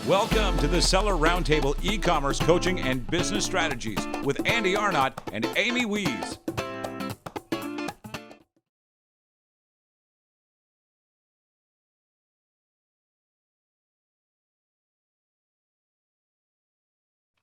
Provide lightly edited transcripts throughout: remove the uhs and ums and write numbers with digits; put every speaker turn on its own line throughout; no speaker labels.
Welcome to the Seller Roundtable e-commerce coaching and business strategies with Andy Arnott and Amy Wees.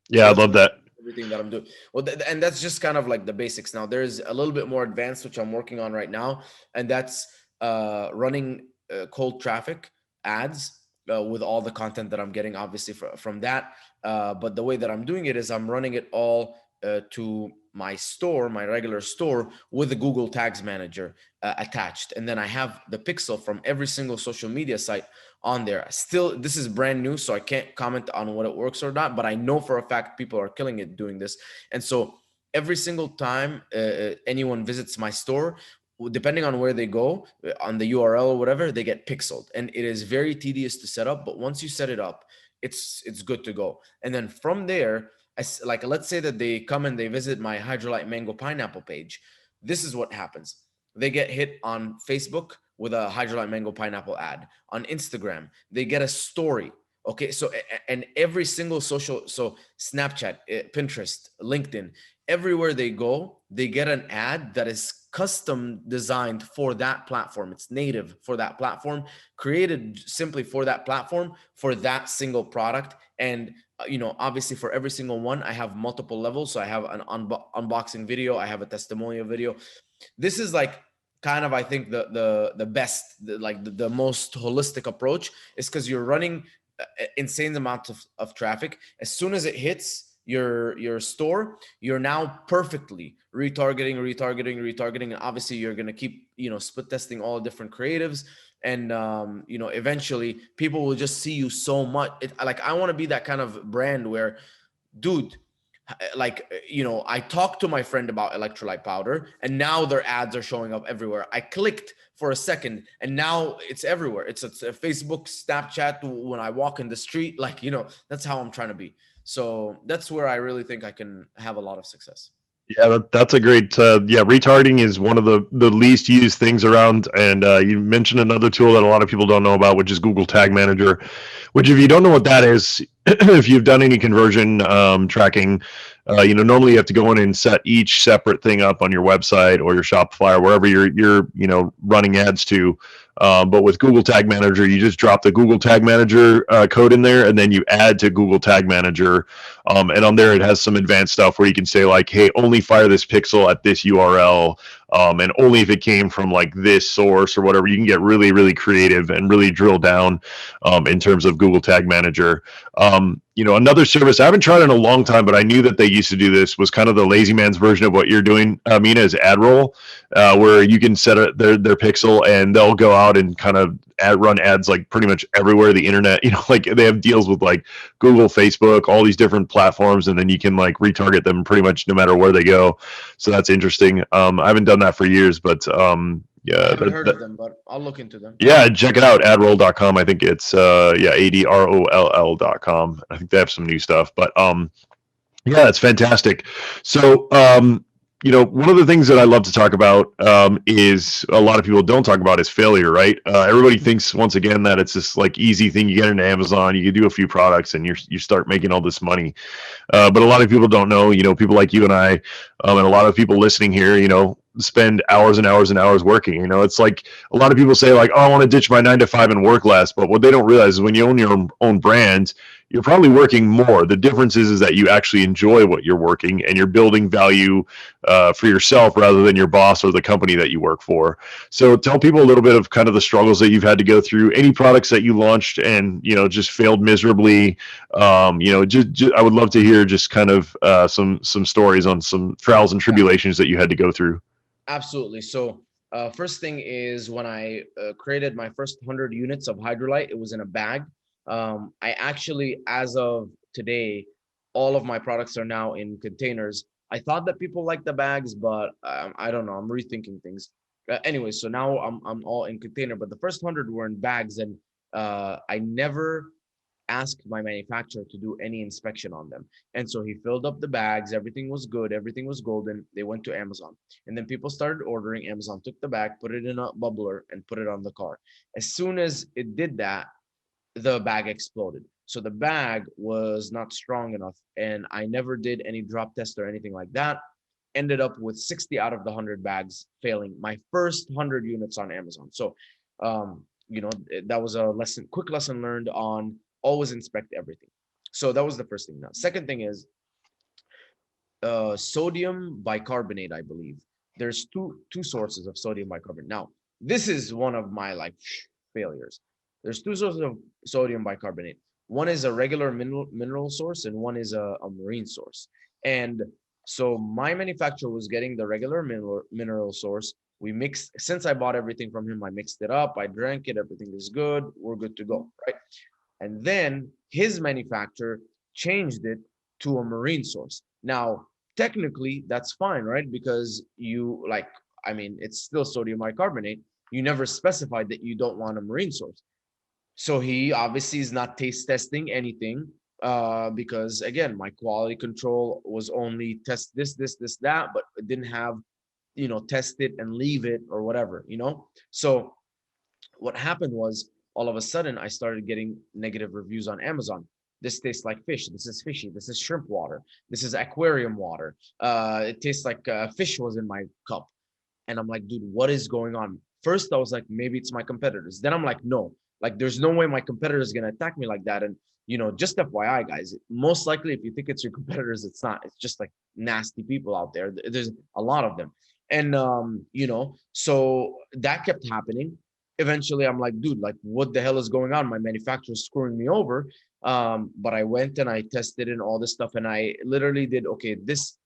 Yeah, I love that.
Everything that I'm doing. Well, and that's just kind of like the basics. Now there's a little bit more advanced, which I'm working on right now, and that's running cold traffic ads with all the content that I'm getting, obviously from that. But the way that I'm doing it is I'm running it all to my store, my regular store, with the Google Tags Manager attached, and then I have the pixel from every single social media site on there. Still, this is brand new, so I can't comment on what it works or not, but I know for a fact people are killing it doing this. And so every single time anyone visits my store, depending on where they go on the URL or whatever, they get pixeled, and it is very tedious to set up. But once you set it up, it's good to go. And then from there, like, let's say that they come and they visit my Hydrolite Mango Pineapple page. This is what happens. They get hit on Facebook with a Hydrolite Mango Pineapple ad. On Instagram, they get a story. Okay, so and every single social, so Snapchat, Pinterest, LinkedIn, everywhere they go, they get an ad that is custom designed for that platform. It's native for that platform, created simply for that platform, for that single product. And obviously for every single one, I have multiple levels. So I have an unboxing video, I have a testimonial video. This is like kind of, I think, the best, the most holistic approach, is because you're running insane amount of traffic. As soon as it hits your store, you're now perfectly retargeting, and obviously you're going to keep split testing all different creatives, and eventually people will just see you so much. Like, I want to be that kind of brand where, dude, I talked to my friend about electrolyte powder, and now their ads are showing up everywhere. I clicked for a second, and now it's everywhere. It's a Facebook, Snapchat, when I walk in the street. That's how I'm trying to be. So that's where I really think I can have a lot of success.
Yeah, that's a great. Retargeting is one of the least used things around. And you mentioned another tool that a lot of people don't know about, which is Google Tag Manager. Which, if you don't know what that is, if you've done any conversion tracking, normally you have to go in and set each separate thing up on your website or your Shopify or wherever you're running ads to. But with Google Tag Manager, you just drop the Google Tag Manager code in there, and then you add to Google Tag Manager. And on there, it has some advanced stuff where you can say, like, hey, only fire this pixel at this URL, and only if it came from like this source or whatever. You can get really, really creative and really drill down in terms of Google Tag Manager. Another service I haven't tried in a long time, but I knew that they used to do this, was kind of the lazy man's version of what you're doing, Mina, is AdRoll, where you can set their pixel, and they'll go out and kind of run ads like pretty much everywhere the internet. Like, they have deals with like Google, Facebook, all these different platforms, and then you can like retarget them pretty much no matter where they go. So that's interesting. I haven't done that for years, but yeah,
I haven't heard of them, but I'll look into them.
yeah, check it out, adroll.com. I think it's adroll.com. I think they have some new stuff, but yeah, it's fantastic. So one of the things that I love to talk about is, a lot of people don't talk about, is failure, right? Everybody thinks, once again, that it's this like easy thing. You get into Amazon, you do a few products, and you start making all this money. But a lot of people don't know, people like you and I, and a lot of people listening here, spend hours and hours and hours working. It's like, a lot of people say, like, oh, I want to ditch my 9 to 5 and work less. But what they don't realize is, when you own your own brand, you're probably working more. The difference is that you actually enjoy what you're working, and you're building value for yourself rather than your boss or the company that you work for. So tell people a little bit of kind of the struggles that you've had to go through, any products that you launched and, just failed miserably. I would love to hear just kind of some stories on some trials and tribulations that you had to go through.
Absolutely. So first thing is, when I created my first 100 units of Hydrolite, it was in a bag. I actually, as of today, all of my products are now in containers. I thought that people like the bags, but I don't know. I'm rethinking things. Anyway, so now I'm all in container, but the first 100 were in bags, and I never asked my manufacturer to do any inspection on them. And so he filled up the bags. Everything was good. Everything was golden. They went to Amazon, and then people started ordering. Amazon took the bag, put it in a bubbler, and put it on the car. As soon as it did that, the bag exploded. So the bag was not strong enough, and I never did any drop test or anything like that. Ended up with 60 out of the 100 bags failing my first 100 units on Amazon. So, that was a quick lesson learned on always inspect everything. So that was the first thing. Now, second thing is sodium bicarbonate, I believe. There's two sources of sodium bicarbonate. Now, this is one of my like failures. There's two sources of sodium bicarbonate. One is a regular mineral source, and one is a marine source. And so my manufacturer was getting the regular mineral source. We mixed, since I bought everything from him, I mixed it up, I drank it, everything is good, we're good to go, right? And then his manufacturer changed it to a marine source. Now, technically, that's fine, right? Because you like, I mean, it's still sodium bicarbonate. You never specified that you don't want a marine source. So he obviously is not taste testing anything, because again, my quality control was only test this, that, but it didn't have, test it and leave it or whatever, So what happened was, all of a sudden I started getting negative reviews on Amazon. This tastes like fish. This is fishy. This is shrimp water. This is aquarium water. It tastes like fish was in my cup. And I'm like, dude, what is going on? First, I was like, maybe it's my competitors. Then I'm like, no, like there's no way my competitor is going to attack me like that. And, just FYI, guys, most likely if you think it's your competitors, it's not. It's just like nasty people out there. There's a lot of them. And, so that kept happening. Eventually, I'm like, dude, like, what the hell is going on? My manufacturer is screwing me over. But I went and I tested and all this stuff. And I literally did, okay, this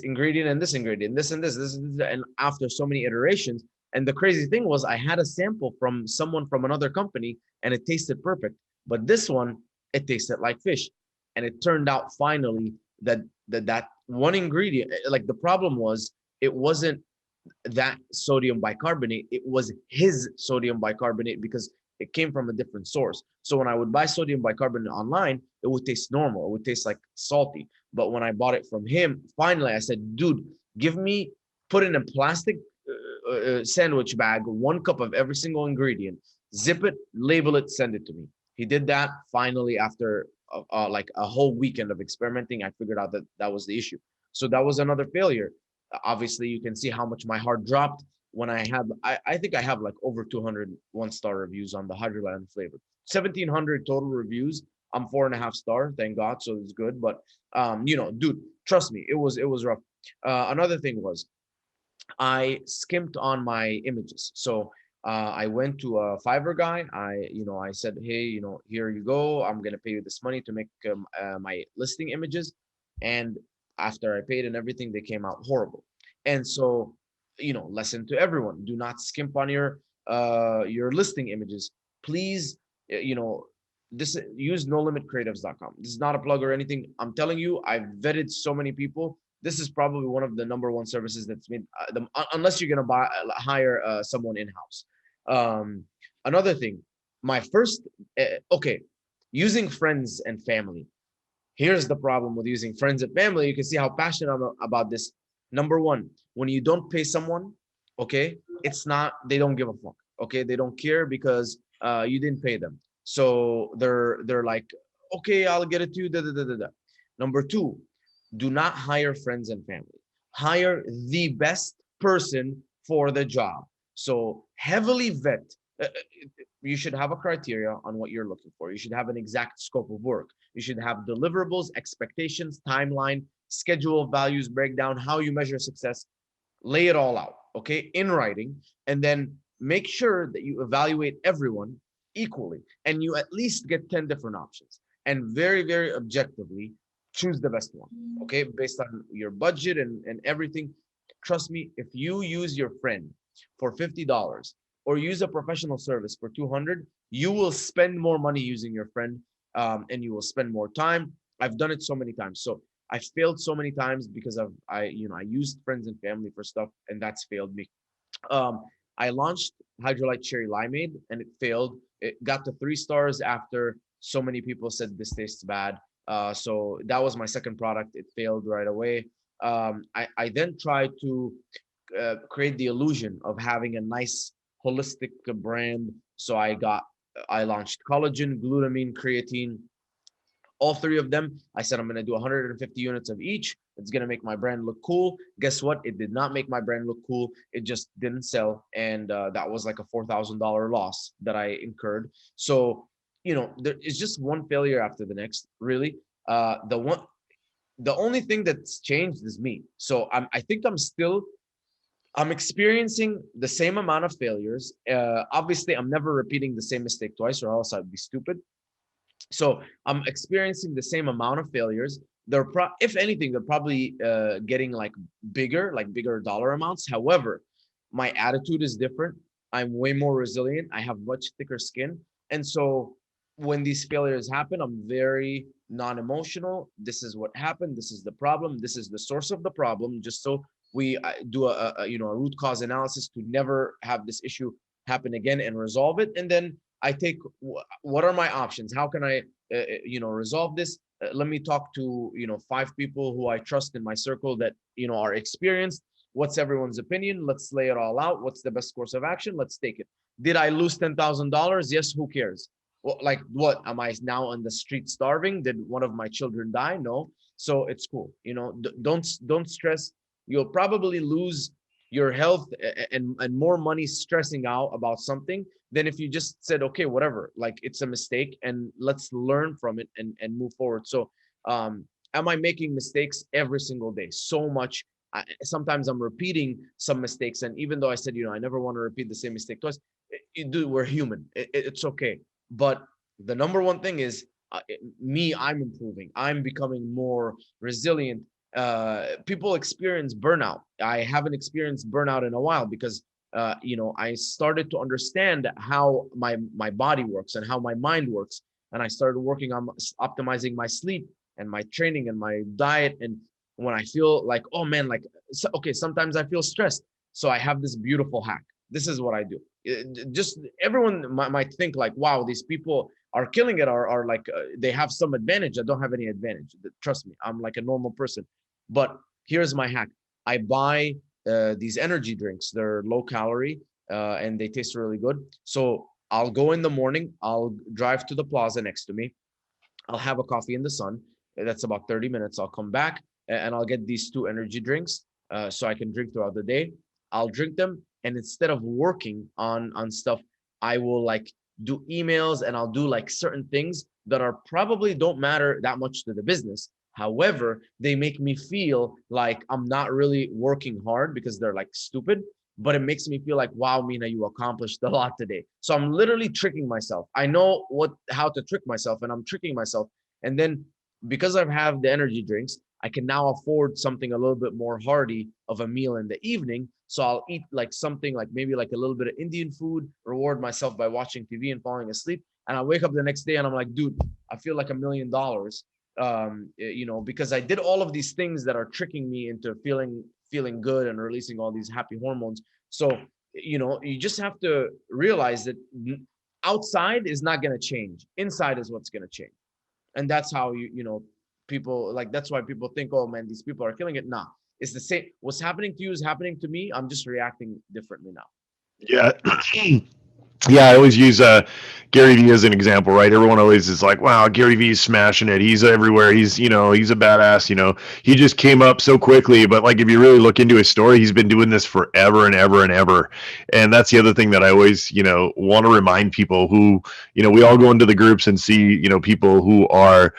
ingredient and this ingredient, this and this, and after so many iterations. And the crazy thing was, I had a sample from someone from another company and it tasted perfect, but this one, it tasted like fish. And it turned out finally that one ingredient, like the problem was, it wasn't that sodium bicarbonate, it was his sodium bicarbonate, because it came from a different source. So when I would buy sodium bicarbonate online, it would taste normal, it would taste like salty. But when I bought it from him, finally I said, dude, put in a plastic sandwich bag 1 cup of every single ingredient, zip it, label it, send it to me. He did that. Finally, after like a whole weekend of experimenting, I figured out that that was the issue. So that was another failure. Obviously, you can see how much my heart dropped when I think I have like over 200 one-star reviews on the hydrolyte and flavor. 1,700 total reviews. I'm 4.5 star, thank God, so it's good. But dude, trust me, it was rough. Another thing was, I skimped on my images. So I went to a Fiverr guy. I said, hey, here you go. I'm gonna pay you this money to make my listing images. And after I paid and everything, they came out horrible. And so, lesson to everyone: do not skimp on your listing images, please. This use nolimitcreatives.com. This is not a plug or anything. I'm telling you, I've vetted so many people. This is probably one of the number one services that's made unless you're going to hire someone in-house. Another thing, my first okay, using friends and family. Here's the problem with using friends and family. You can see how passionate I'm about this. Number one, when you don't pay someone, okay, it's not, they don't give a fuck. Okay, they don't care because you didn't pay them. So they're like, okay, I'll get it to you. Da, da, da, da, da. Number two, do not hire friends and family. Hire the best person for the job. So heavily vet. You should have a criteria on what you're looking for. You should have an exact scope of work. You should have deliverables, expectations, timeline, schedule, values, breakdown, how you measure success. Lay it all out, okay, in writing, and then make sure that you evaluate everyone equally, and you at least get 10 different options, and very, very objectively choose the best one, okay, based on your budget and everything. Trust me, if you use your friend for $50 or use a professional service for 200, you will spend more money using your friend, and you will spend more time. I've done it so many times. So I failed so many times because I used friends and family for stuff, and that's failed me. I launched Hydrolyte Cherry Limeade and it failed. It got to 3 stars after so many people said this tastes bad. So that was my second product. It failed right away. I then tried to create the illusion of having a nice holistic brand. So I got I launched collagen, glutamine, creatine, all three of them. I said, I'm going to do 150 units of each. It's going to make my brand look cool. Guess what? It did not make my brand look cool. It just didn't sell. And that was like a $4,000 loss that I incurred. So, there is just one failure after the next, really. The only thing that's changed is me. So I think I'm experiencing the same amount of failures. Obviously, I'm never repeating the same mistake twice, or else I'd be stupid. So I'm experiencing the same amount of failures. If anything, they're probably getting like bigger dollar amounts. However, my attitude is different. I'm way more resilient. I have much thicker skin. And so when these failures happen, I'm very non-emotional. This is what happened. This is the problem. This is the source of the problem. Just so we do a root cause analysis to never have this issue happen again and resolve it. And then I take what are my options? How can I, resolve this? Let me talk to 5 people who I trust in my circle that are experienced. What's everyone's opinion? Let's lay it all out. What's the best course of action? Let's take it. Did I lose $10,000? Yes. Who cares? Well, like what? Am I now on the street starving? Did one of my children die? No. So it's cool. Don't stress. You'll probably lose your health and more money stressing out about something than if you just said, okay, whatever, like it's a mistake and let's learn from it and move forward. So am I making mistakes every single day? So much. Sometimes I'm repeating some mistakes. And even though I said, I never want to repeat the same mistake twice, dude, we're human. It's okay. But the number one thing is I'm improving. I'm becoming more resilient. People experience burnout. I haven't experienced burnout in a while because I started to understand how my body works and how my mind works, and I started working on optimizing my sleep and my training and my diet. And when I feel like, oh man, sometimes I feel stressed, so I have this beautiful hack. This is what I do. Just everyone might think like, wow, these people are killing it, are like they have some advantage. I don't have any advantage. Trust me, I'm like a normal person. But here's my hack. I buy these energy drinks. They're low calorie and they taste really good. So I'll go in the morning. I'll drive to the plaza next to me. I'll have a coffee in the sun. That's about 30 minutes. I'll come back and I'll get these 2 energy drinks so I can drink throughout the day. I'll drink them. And instead of working on stuff, I will like do emails and I'll do like certain things that are probably don't matter that much to the business. However, they make me feel like I'm not really working hard because they're like stupid, but it makes me feel like, wow, Mina, you accomplished a lot today. So I'm literally tricking myself. I know how to trick myself, and I'm tricking myself. And then because I have the energy drinks, I can now afford something a little bit more hearty of a meal in the evening. So I'll eat like something like maybe like a little bit of Indian food, reward myself by watching TV and falling asleep. And I wake up the next day and I'm like, dude, I feel like $1 million. Because I did all of these things that are tricking me into feeling good and releasing all these happy hormones. So, you just have to realize that outside is not going to change. Inside is what's going to change. And that's how people that's why people think, oh man, these people are killing it. Nah, it's the same. What's happening to you is happening to me. I'm just reacting differently now.
Yeah. Yeah, I always use Gary Vee as an example, right? Everyone always is like, wow, Gary Vee's smashing it. He's everywhere. He's a badass, he just came up so quickly. But like, if you really look into his story, he's been doing this forever and ever and ever. And that's the other thing that I always, want to remind people who, we all go into the groups and see, people who are,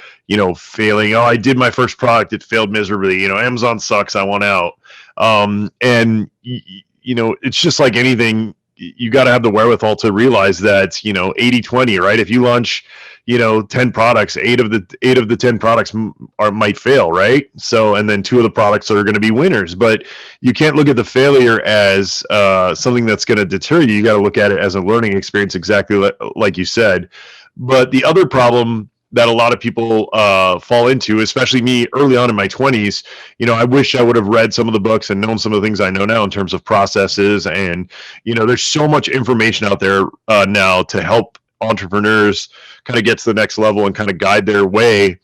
failing. Oh, I did my first product. It failed miserably. Amazon sucks. I want out. And, it's just like anything. You got to have the wherewithal to realize that 80-20, right? If you launch 10 products, 8 of the 10 products might fail, right? So, and then 2 of the products are going to be winners. But you can't look at the failure as something that's going to deter you. You got to look at it as a learning experience, exactly like you said. But the other problem that a lot of people fall into, especially me early on in my 20s, I wish I would have read some of the books and known some of the things I know now in terms of processes. And, there's so much information out there now to help entrepreneurs kind of get to the next level and kind of guide their way.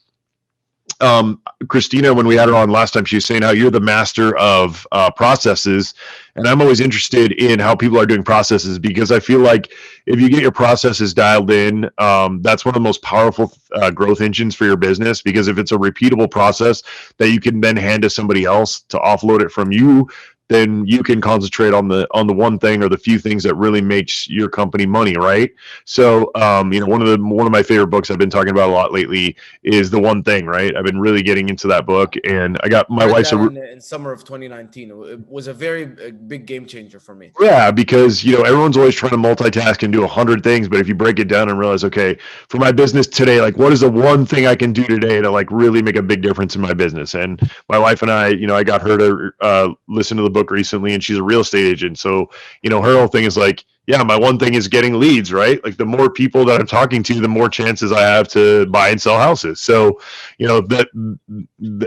Christina, when we had her on last time, she was saying how you're the master of processes. And I'm always interested in how people are doing processes, because I feel like if you get your processes dialed in, that's one of the most powerful growth engines for your business. Because if it's a repeatable process that you can then hand to somebody else to offload it from you, then you can concentrate on the one thing or the few things that really makes your company money, right? So, one of my favorite books I've been talking about a lot lately is The One Thing, right? I've been really getting into that book, and I got my
Read
wife's
that
a
in summer of 2019. It was a very big game changer for me.
yeah, because everyone's always trying to multitask and do 100 things, but if you break it down and realize, okay, for my business today, like what is the one thing I can do today to like really make a big difference in my business? And my wife and I got her to listen to the book recently, and she's a real estate agent, so her whole thing is like, yeah, my one thing is getting leads, right? Like the more people that I'm talking to, the more chances I have to buy and sell houses. So, that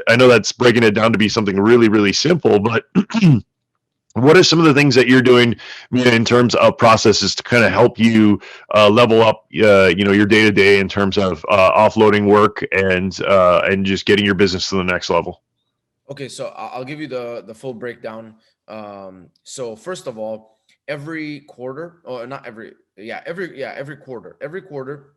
I know that's breaking it down to be something really, really simple, but what are some of the things that you're doing, Mina, in terms of processes to kind of help you level up, your day to day in terms of offloading work and just getting your business to the next level?
Okay, so I'll give you the full breakdown. So first of all, every quarter, or not every, every quarter,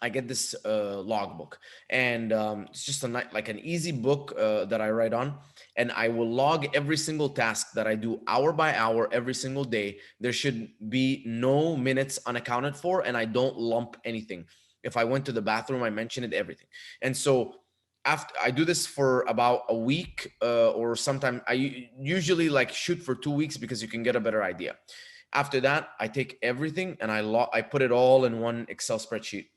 I get this logbook, and it's just like an easy book that I write on, and I will log every single task that I do hour by hour every single day. There should be no minutes unaccounted for, and I don't lump anything. If I went to the bathroom, I mention it, everything. And so after I do this for about a week, or sometime I usually like shoot for 2 weeks because you can get a better idea. After that, I take everything and I put it all in one Excel spreadsheet.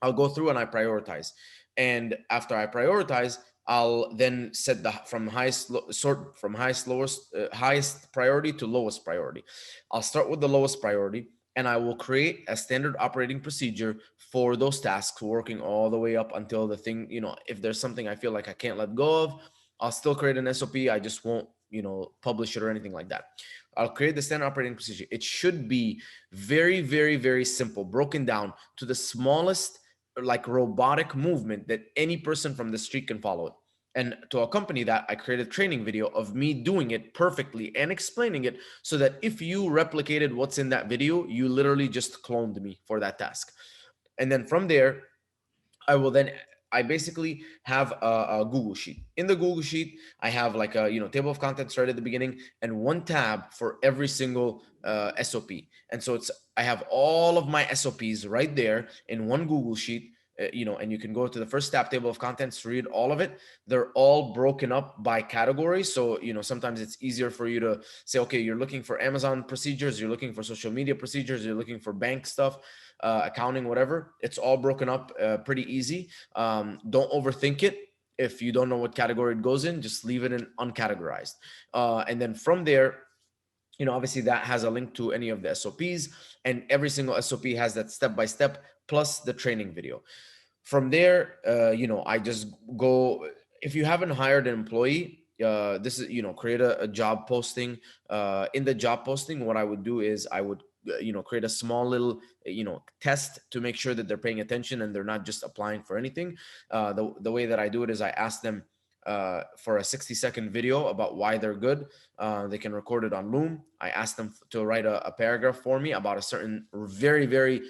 I'll go through and I prioritize. And after I prioritize, I'll then set the from highest sort from highest priority to lowest priority. I'll start with the lowest priority, and I will create a standard operating procedure for those tasks, working all the way up until the thing, if there's something I feel like I can't let go of, I'll still create an SOP. I just won't, publish it or anything like that. I'll create the standard operating procedure. It should be very, very, very simple, broken down to the smallest like robotic movement that any person from the street can follow it. And to accompany that, I created a training video of me doing it perfectly and explaining it, so that if you replicated what's in that video, you literally just cloned me for that task. And then from there, I basically have a Google Sheet. In the Google Sheet, I have like a table of contents right at the beginning, and one tab for every single SOP. And so I have all of my SOPs right there in one Google Sheet. And you can go to the first tab, table of contents, read all of it. They're all broken up by category. So, sometimes it's easier for you to say, okay, you're looking for Amazon procedures, you're looking for social media procedures, you're looking for bank stuff, accounting, whatever. It's all broken up pretty easy. Don't overthink it. If you don't know what category it goes in, just leave it in uncategorized. And then from there, obviously that has a link to any of the SOPs, and every single SOP has that step-by-step plus the training video. From there, I just go, if you haven't hired an employee, this is, create a job posting. In the job posting, what I would do is I would, create a small little, test to make sure that they're paying attention and they're not just applying for anything. The way that I do it is I ask them for a 60-second video about why they're good. They can record it on Loom. I ask them to write a paragraph for me about a certain very, very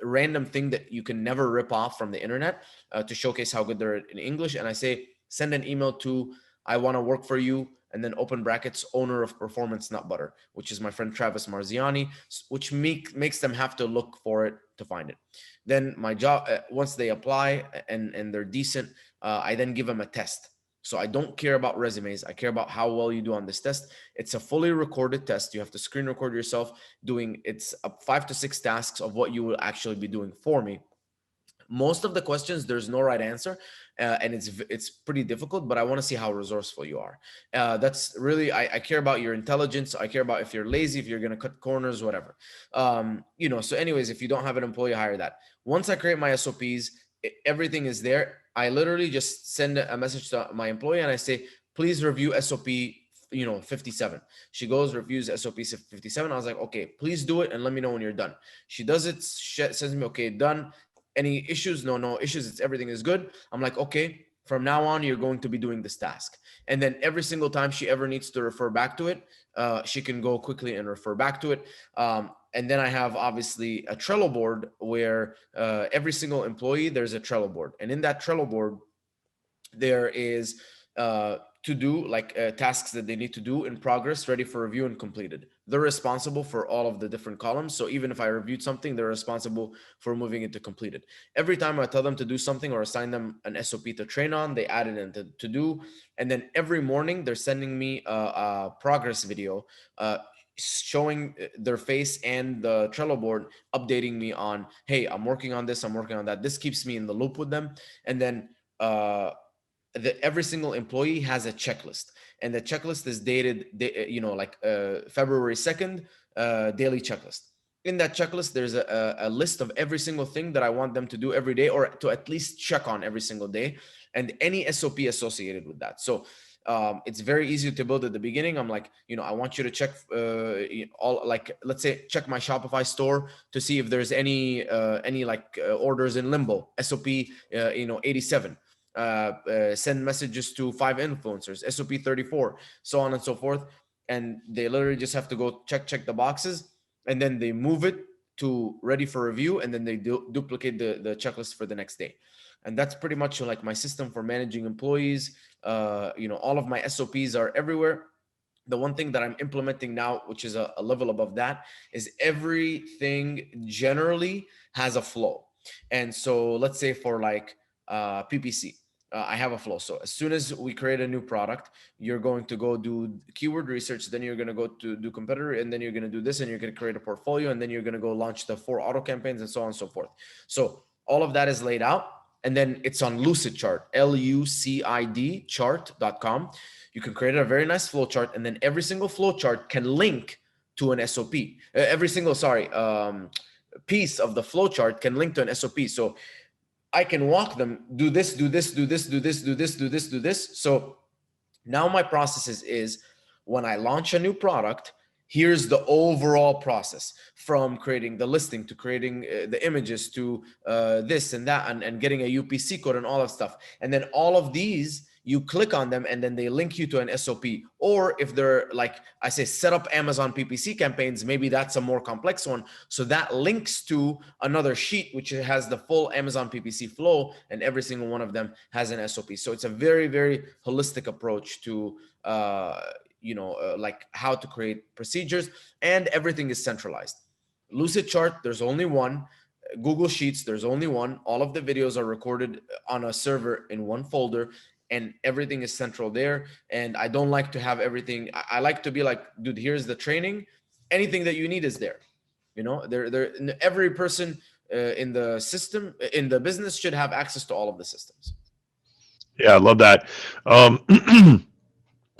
random thing that you can never rip off from the internet, to showcase how good they're in English. And I say, send an email to I want to work for you, and then open brackets, owner of Performance Nut Butter, which is my friend Travis Marziani, which makes them have to look for it to find it. Then my job, once they apply and they're decent, I then give them a test. So I don't care about resumes. I care about how well you do on this test. It's a fully recorded test. You have to screen record yourself doing, it's 5 to 6 tasks of what you will actually be doing for me. Most of the questions, there's no right answer, and it's pretty difficult, but I want to see how resourceful you are. That's really, I care about your intelligence. I care about if you're lazy, if you're going to cut corners, whatever. So anyways, if you don't have an employee, hire that. Once I create my SOPs, everything is there. I literally just send a message to my employee and I say, please review SOP 57. She goes, reviews SOP 57. I was like, okay, please do it and let me know when you're done. She does it, sends me, okay, done. Any issues? No issues. Everything is good. I'm like, okay, from now on, you're going to be doing this task. And then every single time she ever needs to refer back to it, she can go quickly and refer back to it. And then I have obviously a Trello board where every single employee, there's a Trello board. And in that Trello board, there is to do like tasks that they need to do in progress, ready for review, and completed. They're responsible for all of the different columns. So even if I reviewed something, they're responsible for moving it to completed. Every time I tell them to do something or assign them an SOP to train on, they add it into to do. And then every morning they're sending me a progress video showing their face and the Trello board, updating me on, hey, I'm working on this, I'm working on that. This keeps me in the loop with them. And then every single employee has a checklist, and the checklist is dated, like February 2nd, daily checklist. In that checklist, there's a list of every single thing that I want them to do every day, or to at least check on every single day, and any SOP associated with that. So it's very easy to build at the beginning. I'm like, I want you to check all, like, let's say, check my Shopify store to see if there's any orders in limbo, SOP 87. Send messages to 5 influencers, SOP 34, so on and so forth. And they literally just have to go check the boxes, and then they move it to ready for review, and then they duplicate the checklist for the next day. And that's pretty much like my system for managing employees. All of my SOPs are everywhere. The one thing that I'm implementing now, which is a level above that, is everything generally has a flow. And so let's say for like PPC, I have a flow. So as soon as we create a new product, you're going to go do keyword research, then you're going to go to do competitor, and then you're going to do this, and you're going to create a portfolio, and then you're going to go launch the 4 auto campaigns, and so on and so forth. So all of that is laid out, and then it's on Lucid Chart, LUCID chart.com. You can create a very nice flow chart, and then every single flow chart can link to an SOP. Every single piece of the flow chart can link to an SOP. So I can walk them, do this, do this, do this, do this, do this, do this, do this. So now my process is when I launch a new product, here's the overall process, from creating the listing to creating the images to this and that, and getting a UPC code and all that stuff. And then all of these, you click on them, and then they link you to an SOP. Or if they're like, I say, set up Amazon PPC campaigns, maybe that's a more complex one. So that links to another sheet, which has the full Amazon PPC flow, and every single one of them has an SOP. So it's a very, very holistic approach to, like how to create procedures, and everything is centralized. Lucid Chart, there's only one. Google Sheets, there's only one. All of the videos are recorded on a server in one folder, and everything is central there. And I don't like to have everything. I like to be like, dude, here's the training. Anything that you need is there. Every person in the system, in the business, should have access to all of the systems.
Yeah, I love that.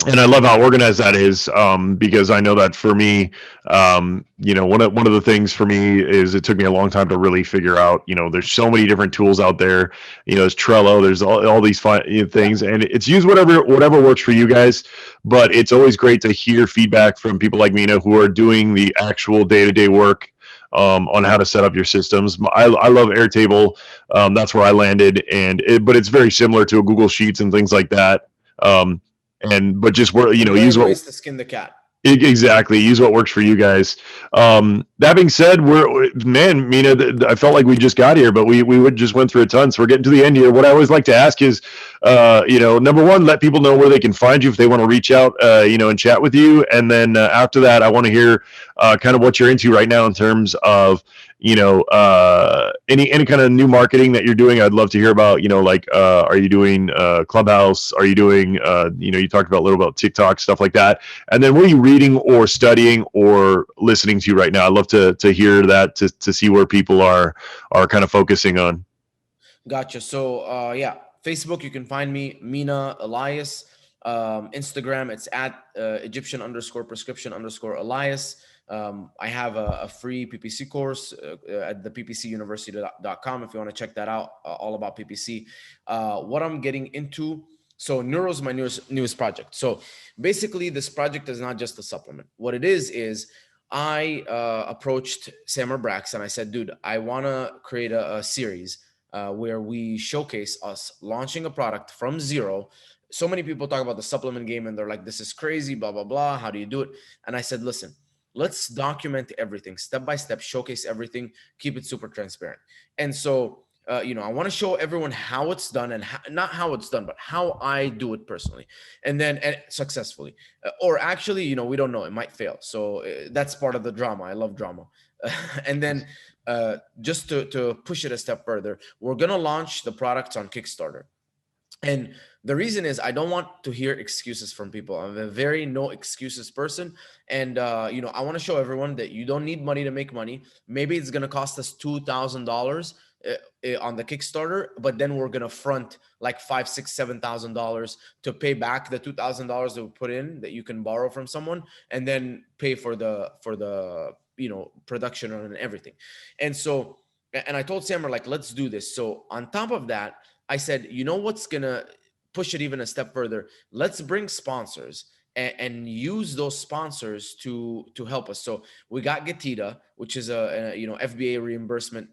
And I love how organized that is, because I know that for me, one of the things for me is it took me a long time to really figure out, there's so many different tools out there. There's Trello, there's all these things, and it's use whatever works for you guys. But it's always great to hear feedback from people like Mina, who are doing the actual day-to-day work on how to set up your systems. I love Airtable. That's where I landed, but it's very similar to a Google Sheets and things like that. But just use what
ways to skin the cat.
Exactly. Use what works for you guys. That being said, Mina, I felt like we just got here, but we just went through a ton. So we're getting to the end here. What I always like to ask is, number one, let people know where they can find you if they want to reach out, and chat with you. And then after that, I want to hear kind of what you're into right now in terms of, any kind of new marketing that you're doing. I'd love to hear about, are you doing Clubhouse? Are you doing, you talked about a little about TikTok, stuff like that. And then what are you reading or studying or listening to right now? I'd love to hear that, to see where people are kind of focusing on.
Gotcha. So Facebook, you can find me, Mina Elias. Instagram, it's at Egyptian_prescription_Elias. I have a free PPC course at the ppcuniversity.com if you want to check that out, all about PPC. What I'm getting into, so Neuro is my newest project. So basically, this project is not just a supplement. What it is I approached Samar Brax and I said, dude, I want to create a series where we showcase us launching a product from zero. So many people talk about the supplement game and they're like, this is crazy, blah, blah, blah. How do you do it? And I said, listen, let's document everything step by step, showcase everything, keep it super transparent. And so, I want to show everyone how it's done and not how it's done, but how I do it personally, and successfully. Or actually, we don't know, it might fail. So that's part of the drama. I love drama. And then just to push it a step further, we're going to launch the products on Kickstarter. And the reason is I don't want to hear excuses from people. I'm a very no excuses person. And, I want to show everyone that you don't need money to make money. Maybe it's going to cost us $2,000 on the Kickstarter, but then we're going to front like $5,000, $6,000, $7,000 to pay back the $2,000 that we put in that you can borrow from someone, and then pay for the production and everything. And so, and I told Sammer, like, let's do this. So on top of that, I said, what's going to push it even a step further? Let's bring sponsors and use those sponsors to help us. So we got Getida, which is a FBA reimbursement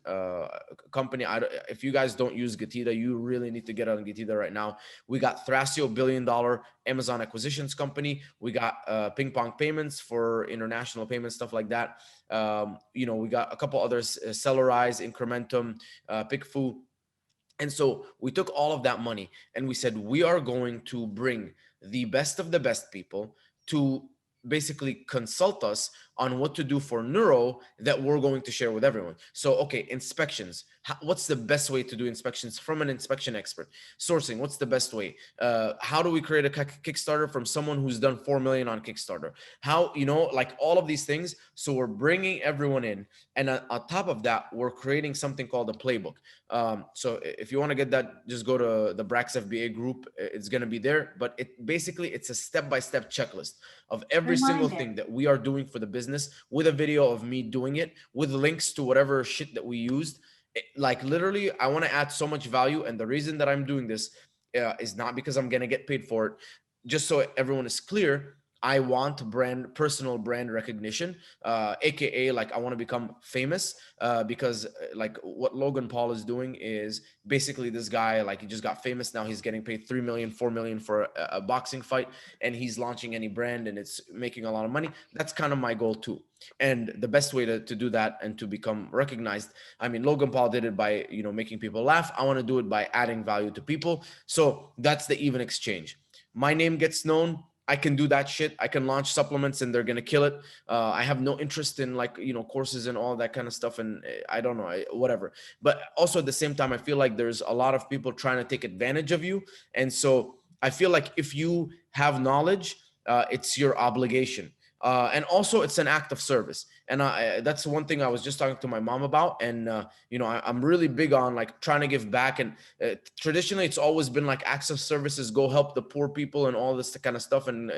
company. If you guys don't use Getida, you really need to get on Getida right now. We got Thrasio, $1 billion Amazon acquisitions company. We got Ping Pong Payments for international payments, stuff like that. We got a couple others, Sellerize, Incrementum, PickFu. And so we took all of that money and we said, we are going to bring the best of the best people to basically consult us on what to do for Neuro that we're going to share with everyone. So, okay, inspections. What's the best way to do inspections from an inspection expert? Sourcing, what's the best way? How do we create a Kickstarter from someone who's done 4 million on Kickstarter? How, like all of these things. So we're bringing everyone in. And on top of that, we're creating something called a playbook. So if you want to get that, just go to the Brax FBA group. It's going to be there. But it's a step-by-step checklist of every single thing that we are doing for the business, with a video of me doing it, with links to whatever shit that we used. Like literally, I want to add so much value. And the reason that I'm doing this is not because I'm going to get paid for it. Just so everyone is clear, I want personal brand recognition, AKA like I want to become famous, because like what Logan Paul is doing is basically this guy, like he just got famous. Now he's getting paid 3 million, 4 million for a boxing fight, and he's launching any brand and it's making a lot of money. That's kind of my goal too. And the best way to do that and to become recognized, I mean, Logan Paul did it by, making people laugh. I want to do it by adding value to people. So that's the even exchange. My name gets known. I can do that shit. I can launch supplements and they're going to kill it. I have no interest in courses and all that kind of stuff. And I don't know, whatever. But also at the same time, I feel like there's a lot of people trying to take advantage of you. And so I feel like if you have knowledge, it's your obligation. And also it's an act of service. And that's one thing I was just talking to my mom about. And, I'm really big on like trying to give back. And traditionally it's always been like acts of services, go help the poor people and all this kind of stuff. And,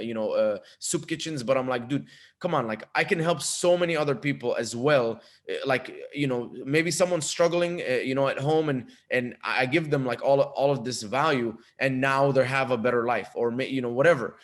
soup kitchens. But I'm like, dude, come on. Like I can help so many other people as well. Like, maybe someone's struggling, at home and I give them like all of this value and now they have a better life or, whatever.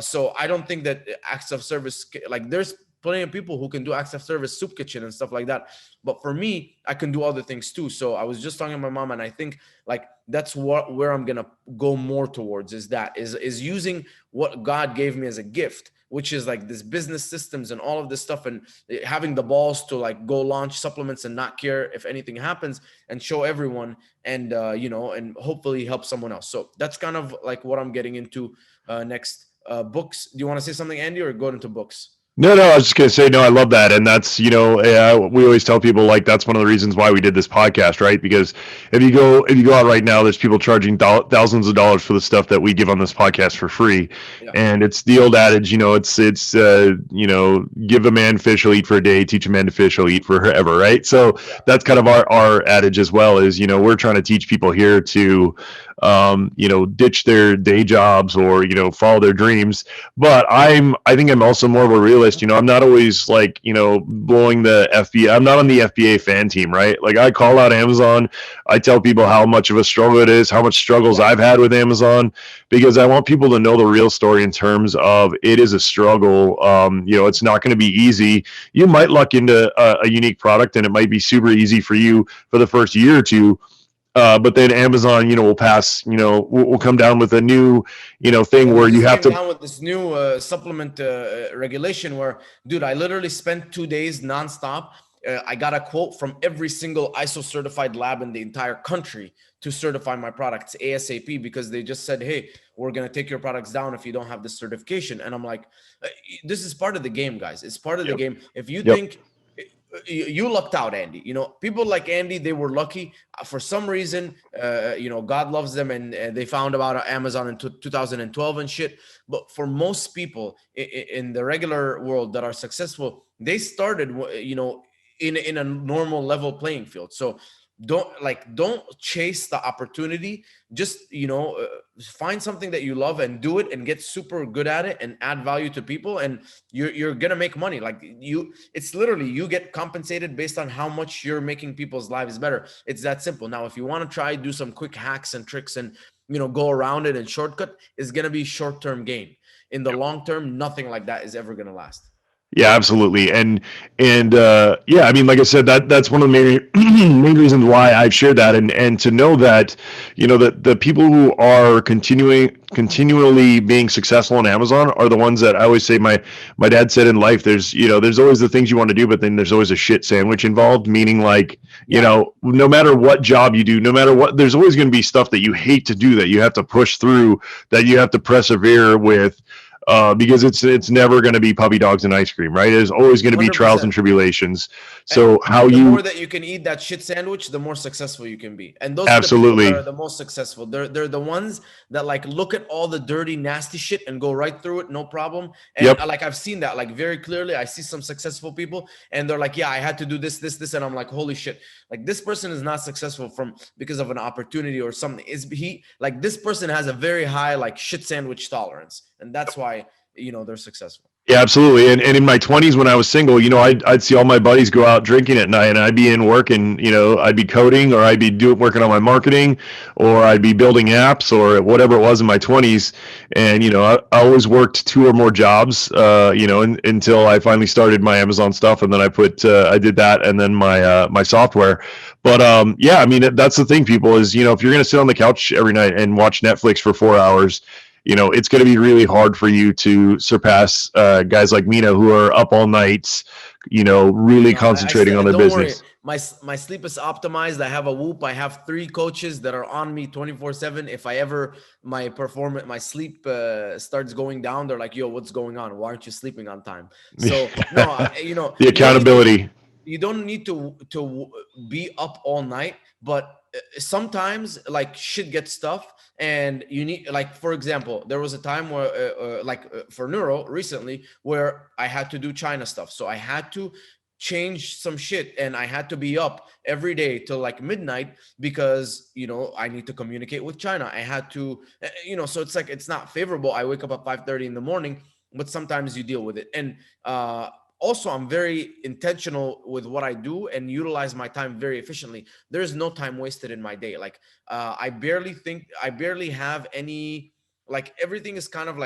So I don't think that acts of service, like there's plenty of people who can do acts of service, soup kitchen and stuff like that. But for me, I can do other things too. So I was just talking to my mom, and I think like that's where I'm going to go more towards is using what God gave me as a gift, which is like this business systems and all of this stuff, and having the balls to like go launch supplements and not care if anything happens and show everyone and, and hopefully help someone else. So that's kind of like what I'm getting into next. Books. Do you want to say something, Andy, or go into books?
No, I was just going to say, no, I love that. And that's, we always tell people like, that's one of the reasons why we did this podcast, right? Because if you go out right now, there's people charging thousands of dollars for the stuff that we give on this podcast for free. Yeah. And it's the old adage, it's give a man fish, he'll eat for a day, teach a man to fish, he'll eat forever. Right. So that's kind of our adage as well is, we're trying to teach people here to, ditch their day jobs or, follow their dreams. But I think I'm also more of a realist. I'm not always like, blowing the FBA. I'm not on the FBA fan team, right? Like I call out Amazon. I tell people how much of a struggle it is, how much struggles I've had with Amazon, because I want people to know the real story in terms of it is a struggle. It's not going to be easy. You might luck into a unique product and it might be super easy for you for the first year or two. But then Amazon, will pass, will come down with a new, thing where you have to
down with this new supplement regulation where, dude, I literally spent 2 days nonstop. I got a quote from every single ISO certified lab in the entire country to certify my products ASAP, because they just said, hey, we're going to take your products down if you don't have this certification. And I'm like, this is part of the game, guys. It's part of the game. If you think you lucked out, Andy, people like Andy, they were lucky for some reason. God loves them, and they found about Amazon in 2012 and shit. But for most people in the regular world that are successful, they started, in a normal level playing field. So don't chase the opportunity. Just find something that you love and do it and get super good at it and add value to people, and you're gonna make money. It's literally, you get compensated based on how much you're making people's lives better. It's that simple. Now, if you want to try do some quick hacks and tricks and go around it and shortcut, it's gonna be short-term gain. In the long term, nothing like that is ever gonna last.
Yeah, absolutely. And I mean, like I said, that's one of the main reasons why I've shared that. And to know that, that the people who are continually being successful on Amazon are the ones that I always say, my dad said in life, there's always the things you want to do, but then there's always a shit sandwich involved, meaning no matter what job you do, no matter what, there's always going to be stuff that you hate to do, that you have to push through, that you have to persevere with. Because it's never going to be puppy dogs and ice cream, right? There's always going to be 100%. Trials and tribulations. So
the more that you can eat that shit sandwich, the more successful you can be. And those absolutely are the people that are the most successful. They're the ones that look at all the dirty, nasty shit and go right through it, no problem. And I've seen that very clearly. I see some successful people, and they're like, yeah, I had to do this, and I'm like, holy shit! This person is not successful because of an opportunity or something. This person has a very high shit sandwich tolerance, and that's why they're successful.
Yeah, absolutely. And in my 20s, when I was single, I'd see all my buddies go out drinking at night, and I'd be in work, and I'd be coding, or I'd be working on my marketing, or I'd be building apps, or whatever it was in my 20s. And I always worked 2 or more jobs, until I finally started my Amazon stuff, and then I did that, and then my software. But I mean, that's the thing, people, is if you're going to sit on the couch every night and watch Netflix for 4 hours, it's going to be really hard for you to surpass guys like Mina, who are up all nights, really concentrating on their business.
Worry. My sleep is optimized. I have a Whoop. I have 3 coaches that are on me 24/7. If my sleep starts going down, they're like, yo, what's going on? Why aren't you sleeping on time? So no,
the accountability.
You don't need to be up all night, but sometimes shit gets tough, and you need, for example, there was a time where for Neuro recently, where I had to do China stuff. So I had to change some shit, and I had to be up every day till midnight, because I need to communicate with China. I had to so it's not favorable. I wake up at 5:30 in the morning, but sometimes you deal with it. And also, I'm very intentional with what I do and utilize my time very efficiently. There's no time wasted in my day. I barely have any, everything is kind of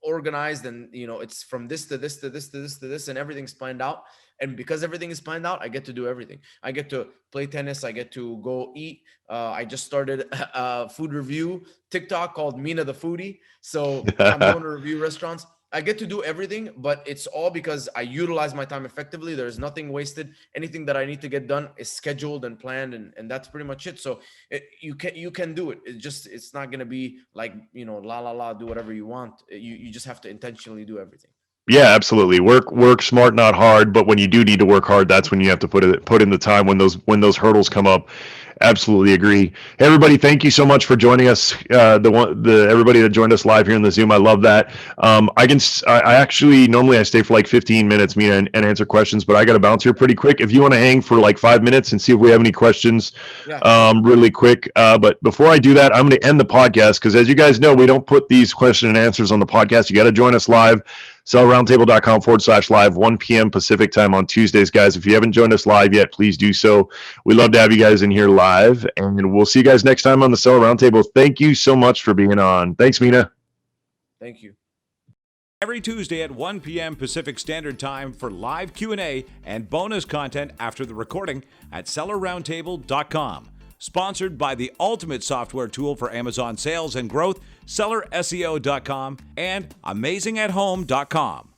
organized, and it's from this to this to this to this to this, and everything's planned out. And because everything is planned out, I get to do everything. I get to play tennis. I get to go eat. I just started a food review TikTok called Mina the Foodie. So I'm going to review restaurants. I get to do everything, but it's all because I utilize my time effectively. There's nothing wasted. Anything that I need to get done is scheduled and planned, and that's pretty much it. So you can do it. It's not going to be do whatever you want. You just have to intentionally do everything.
Yeah, absolutely. Work smart, not hard. But when you do need to work hard, that's when you have to put in the time when those hurdles come up. Absolutely agree. Hey, everybody, thank you so much for joining us. Everybody that joined us live here in the Zoom, I love that. I actually normally I stay for 15 minutes, Mina, and answer questions, but I got to bounce here pretty quick. If you want to hang for 5 minutes and see if we have any questions, really quick. But before I do that, I'm going to end the podcast, because as you guys know, we don't put these question and answers on the podcast. You got to join us live. sellroundtable.com/live, 1 p.m. Pacific time on Tuesdays, guys. If you haven't joined us live yet, please do so. We love to have you guys in here live, and we'll see you guys next time on the Seller Roundtable. Thank you so much for being on. Thanks, Mina.
Thank you.
Every Tuesday at 1 p.m. Pacific Standard Time for live Q&A and bonus content after the recording at sellerroundtable.com. Sponsored by the ultimate software tool for Amazon sales and growth, sellerseo.com and amazingathome.com.